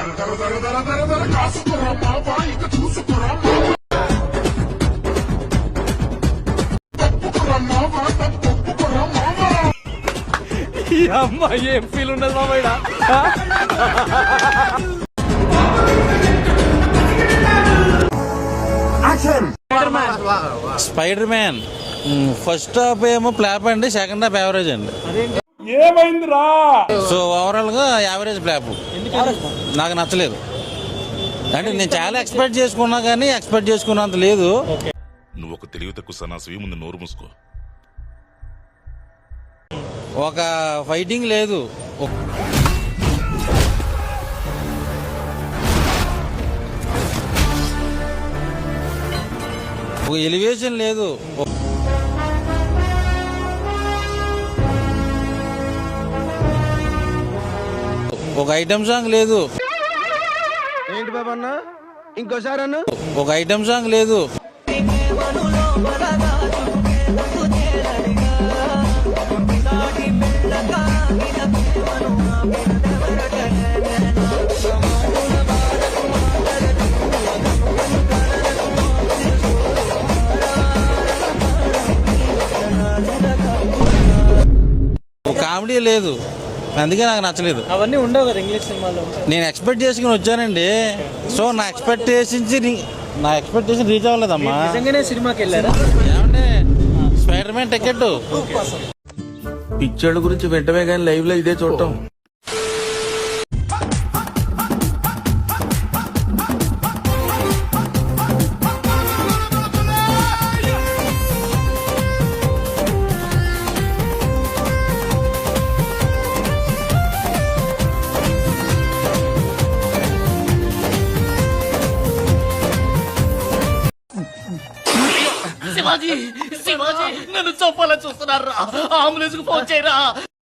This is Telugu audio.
ఈ అమ్మాయి ఏం ఫీల్ ఉన్నది మామయ్య. స్పైడర్ మ్యాన్ ఫస్ట్ హాఫ్ ఏమో ఫ్లాప్ అండి, సెకండ్ హాఫ్ యావరేజ్ అండి. ఏమైందిరా? సో ఓవరాల్ గా యావరేజ్ ఫ్లాప్. నాకు నచ్చలేదు. అంటే నేను చాలా ఎక్స్పెక్ట్ చేసుకున్నా కానీ ఎక్స్పెక్ట్ చేసుకున్నంత లేదు. నువ్వు ఒక తెలివి తక్కువ సన్నాసి, ముందు నోరు మూసుకో. ఒక ఫైటింగ్ లేదు, ఒక ఎలివేషన్ లేదు, ఒక ఐటమ్ సాంగ్ లేదు. ఏంటి బాబన్న ఇంకోసారి అన్న? ఒక ఐటమ్ సాంగ్ లేదు. కామెడీ లేదు, అందుకే నాకు నచ్చలేదు. అవన్నీ ఉండవు కదా ఇంగ్లీష్ సినిమాలో. నేను ఎక్స్పెక్ట్ చేసుకుని వచ్చానండి. సో నా ఎక్స్పెక్టేషన్ రీచ్ అవ్వలేదమ్మా. నిజంగానే సినిమాకి వెళ్ళారా? ఏమంటే స్పైడర్ మ్యాన్ టికెట్ పిక్చర్ల గురించి వెంటనే కానీ లైవ్ లో ఇదే చూడటం. శివాజీ నన్ను చంపాలని చూస్తున్నారా? అంబులెన్స్ కు ఫోన్ చేయరా.